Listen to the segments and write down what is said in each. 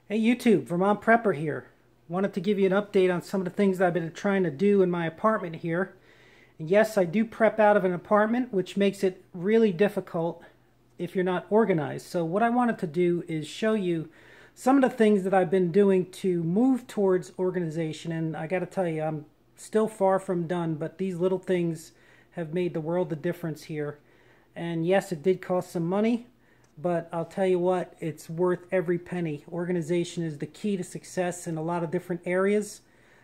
Hey YouTube, Vermont Prepper here. Wanted to give you an update on some of the things I've been trying to do in my apartment here. And yes, I do prep out of an apartment, which makes it really difficult if you're not organized. So what I wanted to do is show you some of the things that I've been doing to move towards organization. And I got to tell you, I'm still far from done, but these little things have made the world of difference here. And yes, it did cost some money, but I'll tell you what, it's worth every penny. Organization is the key to success in a lot of different areas.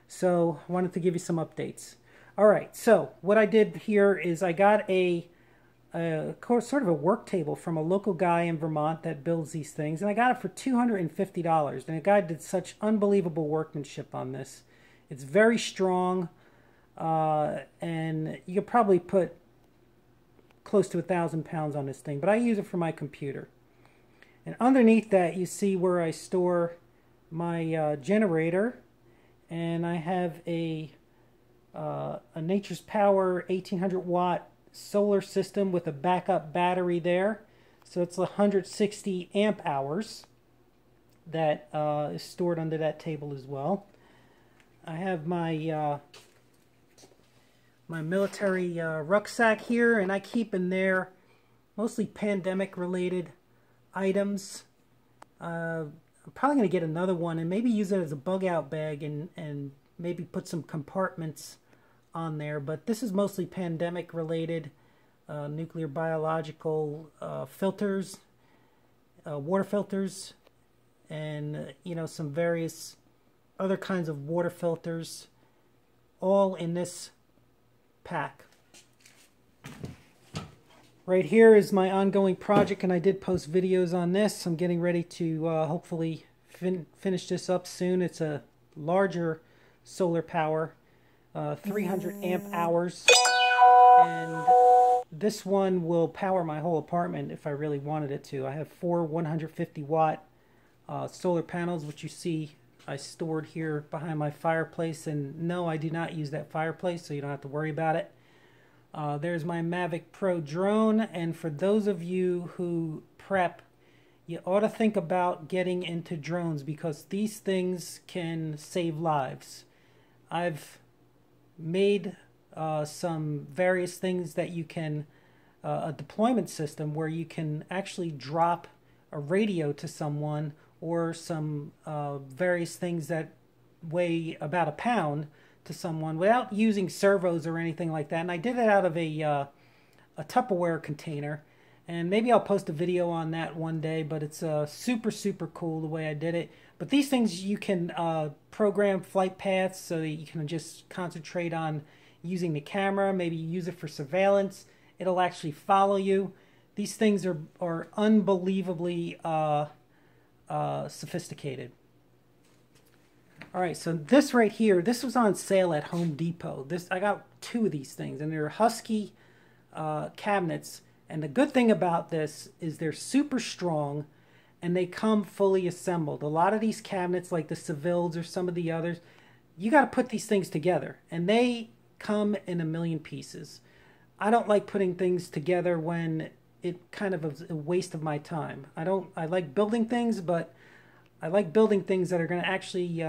So I wanted to give you some updates. All right, so what I did here is I got sort of a work table from a local guy in Vermont that builds these things, and I got it for $250. And the guy did such unbelievable workmanship on this. It's very strong, and you could probably put close to 1,000 pounds on this thing, but I use it for my computer. And underneath that you see where I store my generator, and I have a Nature's Power 1800 watt solar system with a backup battery there, so it's 160 amp hours that is stored under that table as well. I have my military rucksack here, and I keep in there mostly pandemic related items. I'm probably going to get another one and maybe use it as a bug out bag and maybe put some compartments on there, but this is mostly pandemic related. Nuclear biological filters, water filters, and some various other kinds of water filters, all in this pack. Right here is my ongoing project, and I did post videos on this. I'm getting ready to hopefully finish this up soon. It's a larger solar power, 300 amp hours, and this one will power my whole apartment if I really wanted it to. I have four 150 watt solar panels, which you see I stored here behind my fireplace, and no, I do not use that fireplace, so you don't have to worry about it. There's my Mavic Pro drone, and for those of you who prep, you ought to think about getting into drones because these things can save lives. I've made some various things that you can, a deployment system where you can actually drop a radio to someone or some various things that weigh about a pound to someone without using servos or anything like that. And I did it out of a Tupperware container, and maybe I'll post a video on that one day, but it's super cool the way I did it. But these things, you can program flight paths so that you can just concentrate on using the camera. Maybe use it for surveillance. It'll actually follow you. These things are unbelievably sophisticated. All right, so this right here, this was on sale at Home Depot. I got two of these things, and they're Husky cabinets. And the good thing about this is they're super strong, and they come fully assembled. A lot of these cabinets, like the Sevilles or some of the others, you got to put these things together, and they come in a million pieces. I don't like putting things together when it kind of is a waste of my time. I like building things, but I like building things that are going to actually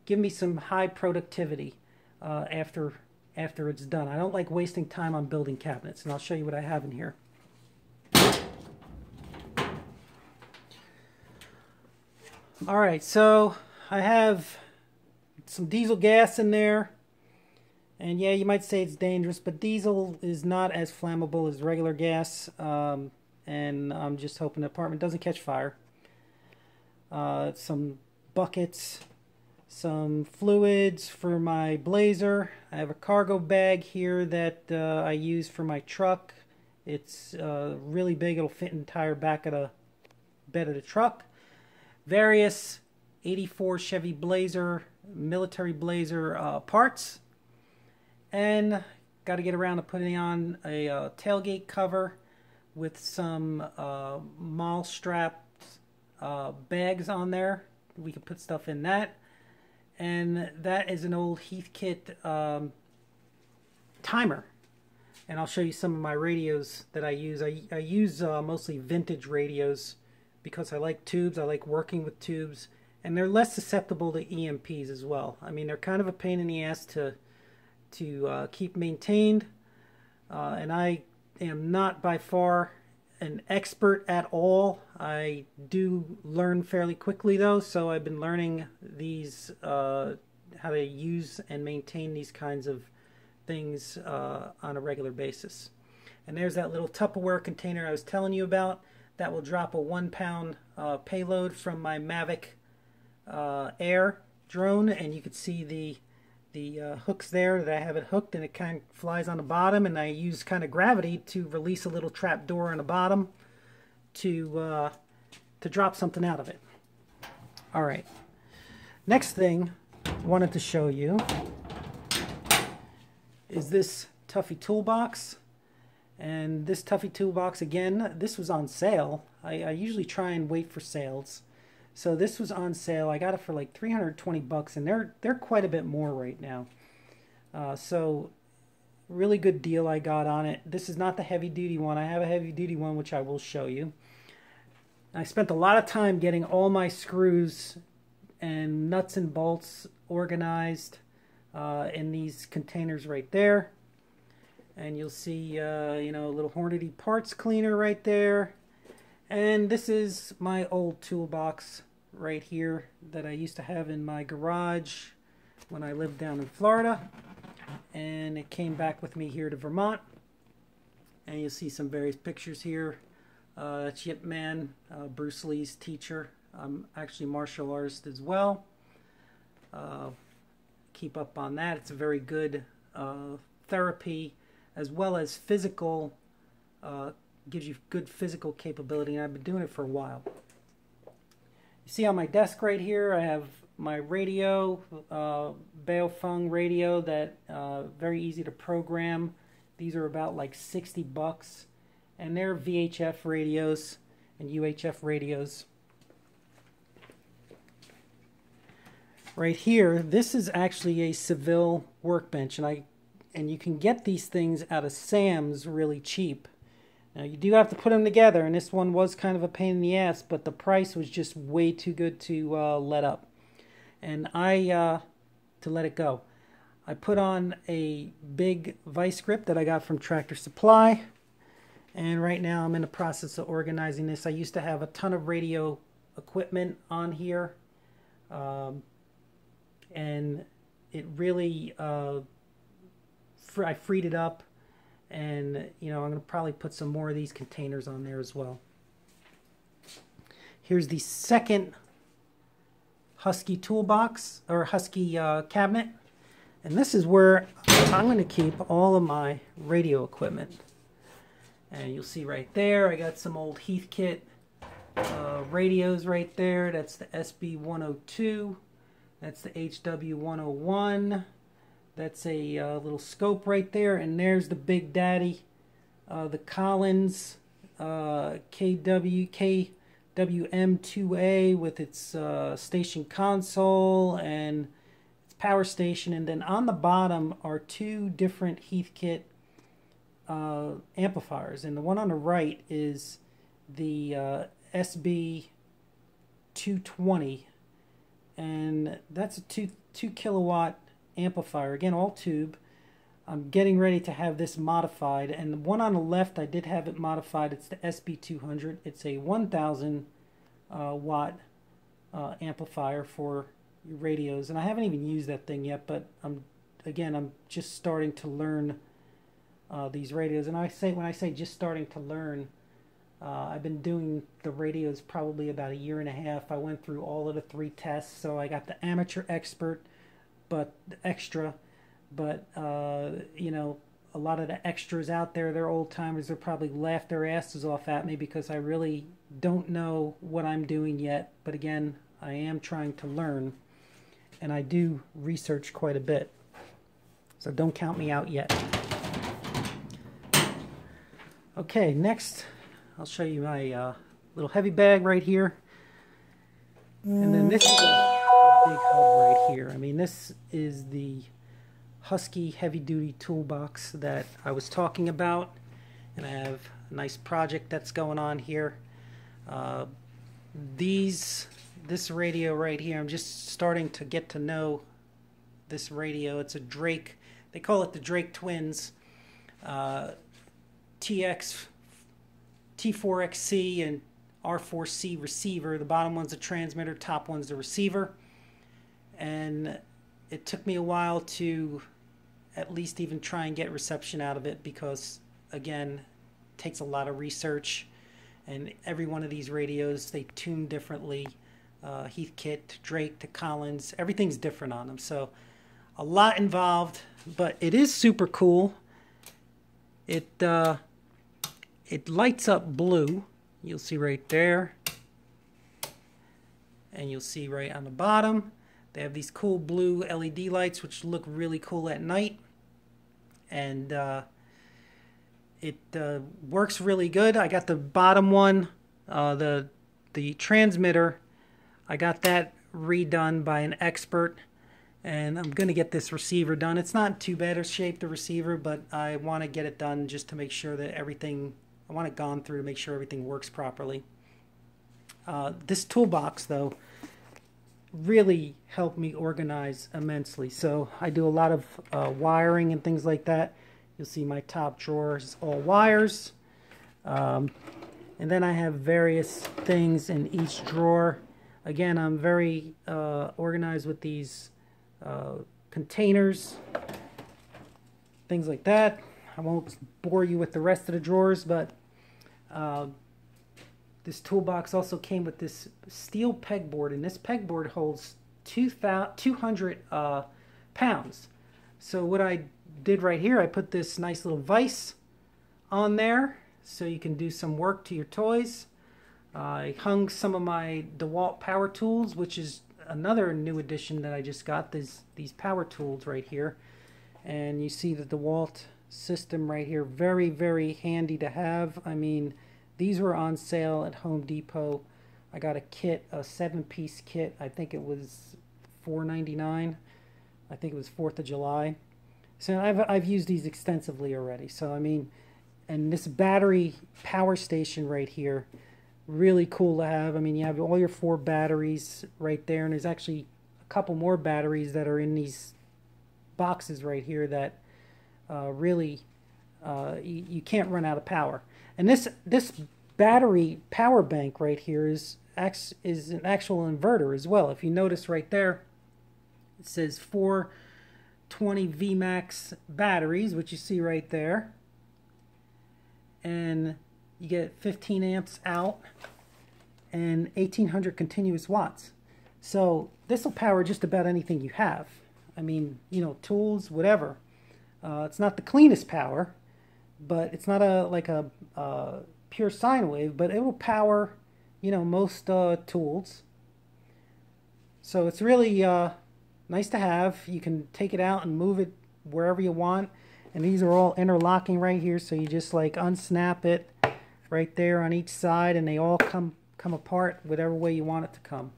give me some high productivity after it's done. I don't like wasting time on building cabinets, and I'll show you what I have in here. All right, so I have some diesel gas in there, and yeah, you might say it's dangerous, but diesel is not as flammable as regular gas, and I'm just hoping the apartment doesn't catch fire. Some buckets, some fluids for my blazer. I have a cargo bag here that I use for my truck. It's really big. It'll fit in the entire back of the bed of the truck. Various 84 Chevy Blazer, military Blazer parts. And got to get around to putting on a tailgate cover with some mall strap bags on there. We can put stuff in that. And that is an old Heathkit timer. And I'll show you some of my radios that I use. I use mostly vintage radios because I like tubes. I like working with tubes, and they're less susceptible to EMPs as well. I mean, they're kind of a pain in the ass to keep maintained, and I am not by far an expert at all. I do learn fairly quickly though, so I've been learning these how to use and maintain these kinds of things on a regular basis. And there's that little Tupperware container I was telling you about that will drop a 1-pound payload from my Mavic Air drone, and you can see the hooks there that I have it hooked, and it kind of flies on the bottom, and I use kind of gravity to release a little trap door on the bottom to drop something out of it. All right, next thing I wanted to show you is this Tuffy toolbox. And this Tuffy toolbox, again, this was on sale. I usually try and wait for sales. So this was on sale. I got it for like 320 bucks, and they're quite a bit more right now. So really good deal I got on it. This is not the heavy duty one. I have a heavy duty one which I will show you. I spent a lot of time getting all my screws and nuts and bolts organized in these containers right there. And you'll see, you know, a little Hornady parts cleaner right there. And this is my old toolbox right here that I used to have in my garage when I lived down in Florida. And it came back with me here to Vermont. And you'll see some various pictures here. That's Yip Man, Bruce Lee's teacher. I'm actually a martial artist as well. Keep up on that. It's a very good therapy, as well as physical, gives you good physical capability, and I've been doing it for a while. You see on my desk right here, I have my radio, Baofeng radio, that very easy to program. These are about like 60 bucks, and they're VHF radios and UHF radios. Right here, this is actually a Seville workbench, and you can get these things out of Sam's really cheap. Now you do have to put them together, and this one was kind of a pain in the ass, but the price was just way too good to let up. And to let it go. I put on a big vice grip that I got from Tractor Supply, and right now I'm in the process of organizing this. I used to have a ton of radio equipment on here, and it really I freed it up, and you know, I'm going to probably put some more of these containers on there as well. Here's the second Husky toolbox, or Husky cabinet, and this is where I'm going to keep all of my radio equipment. And you'll see right there I got some old Heathkit radios right there. That's the SB102, that's the HW101. That's a little scope right there, and there's the Big Daddy, the Collins KWM2A with its station console and its power station, and then on the bottom are two different Heathkit amplifiers, and the one on the right is the SB220, and that's a 2 kilowatt amplifier, again all tube. I'm getting ready to have this modified, and the one on the left I did have it modified. It's the SB200. It's a 1000 watt amplifier for your radios, and I haven't even used that thing yet, but I'm just starting to learn these radios. And when I say just starting to learn, I've been doing the radios probably about a year and a half. I went through all of the 3 tests, so I got the amateur, expert, but extra. But you know, a lot of the extras out there, they're old timers. They'll probably laugh their asses off at me because I really don't know what I'm doing yet. But again, I am trying to learn, and I do research quite a bit, so don't count me out yet. Okay, next I'll show you my little heavy bag right here, and then this is a big hub right here. I mean, this is the Husky heavy-duty toolbox that I was talking about, and I have a nice project that's going on here. this radio right here, I'm just starting to get to know this radio. It's a Drake. They call it the Drake Twins. TX, T4XC and R4C receiver. The bottom one's a transmitter, top one's the receiver. And it took me a while to at least even try and get reception out of it because, again, it takes a lot of research. And every one of these radios, they tune differently. Heathkit to Drake to Collins, everything's different on them. So a lot involved, but it is super cool. It lights up blue. You'll see right there. And you'll see right on the bottom. They have these cool blue LED lights which look really cool at night. And it works really good. I got the bottom one, the transmitter. I got that redone by an expert. And I'm going to get this receiver done. It's not too bad a shape, the receiver, but I want to get it done just to make sure that everything, I want it gone through to make sure everything works properly. This toolbox, though, really helped me organize immensely. So I do a lot of wiring and things like that. You'll see my top drawer is all wires. And then I have various things in each drawer. Again, I'm very organized with these containers, things like that. I won't bore you with the rest of the drawers, but this toolbox also came with this steel pegboard, and this pegboard holds 200 pounds. So what I did right here, I put this nice little vise on there so you can do some work to your toys. I hung some of my DeWalt power tools, which is another new addition that I just got, these power tools right here. And you see the DeWalt system right here, very, very handy to have. I mean, these were on sale at Home Depot. I got a kit, a 7-piece kit. I think it was $4.99. I think it was 4th of July. So I've used these extensively already. So I mean, and this battery power station right here, really cool to have. I mean, you have all your 4 batteries right there, and there's actually a couple more batteries that are in these boxes right here that really you can't run out of power. And this battery power bank right here is an actual inverter as well. If you notice right there, it says 420 VMAX batteries, which you see right there, and you get 15 amps out and 1800 continuous watts. So this will power just about anything you have. I mean, you know, tools, whatever. It's not the cleanest power, but it's not like a pure sine wave, but it will power, you know, most tools. So it's really nice to have. You can take it out and move it wherever you want. And these are all interlocking right here, so you just like unsnap it right there on each side, and they all come apart whatever way you want it to come.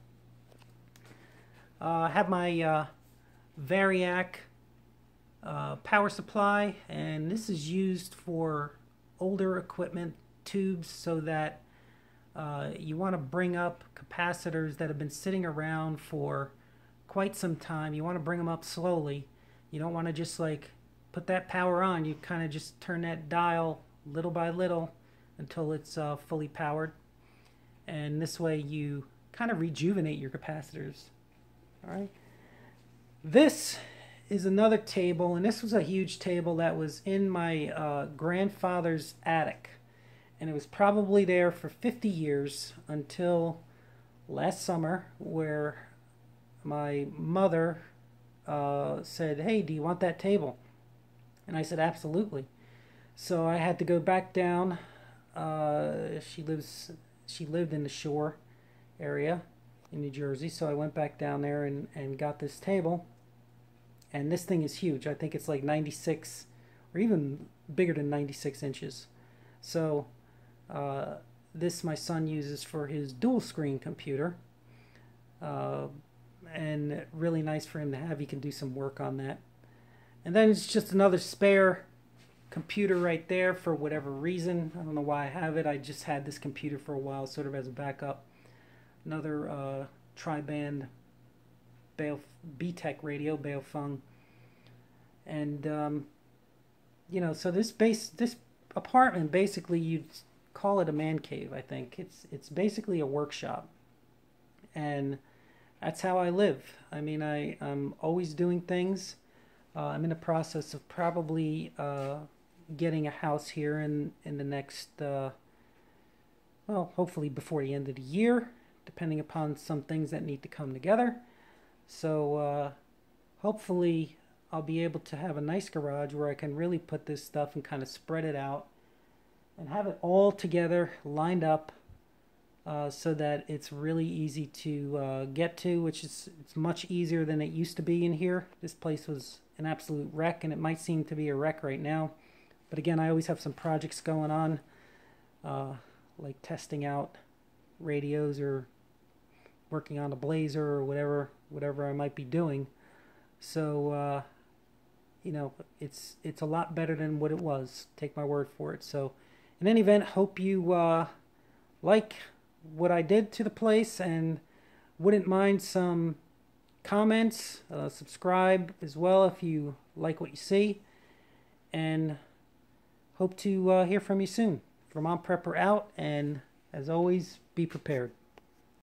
I have my Variac power supply, and this is used for older equipment tubes, so that you want to bring up capacitors that have been sitting around for quite some time. You want to bring them up slowly. You don't want to just like put that power on. You kind of just turn that dial little by little until it's fully powered, and this way you kind of rejuvenate your capacitors. All right, this is another table, and this was a huge table that was in my grandfather's attic, and it was probably there for 50 years until last summer, where my mother said, "Hey, do you want that table?" And I said, "Absolutely." So I had to go back down. She lived in the Shore area in New Jersey, so I went back down there and got this table. And this thing is huge. I think it's like 96 or even bigger than 96 inches. So this my son uses for his dual screen computer, and really nice for him to have. He can do some work on that. And then it's just another spare computer right there for whatever reason. I don't know why I have it. I just had this computer for a while, sort of as a backup. another tri-band B-Tech radio, Baofeng. And you know, so this apartment, basically you'd call it a man cave. I think it's basically a workshop, and that's how I live. I mean, I'm always doing things. I'm in the process of probably getting a house here in the next well, hopefully before the end of the year, depending upon some things that need to come together. So hopefully I'll be able to have a nice garage where I can really put this stuff and kind of spread it out and have it all together, lined up, so that it's really easy to get to, which is it's much easier than it used to be in here. This place was an absolute wreck, and it might seem to be a wreck right now. But again, I always have some projects going on, like testing out radios or working on a Blazer or whatever I might be doing. So you know, it's a lot better than what it was. Take my word for it. So in any event, hope you like what I did to the place and wouldn't mind some comments. Subscribe as well if you like what you see, and hope to hear from you soon. Vermont Prepper out, and as always, be prepared.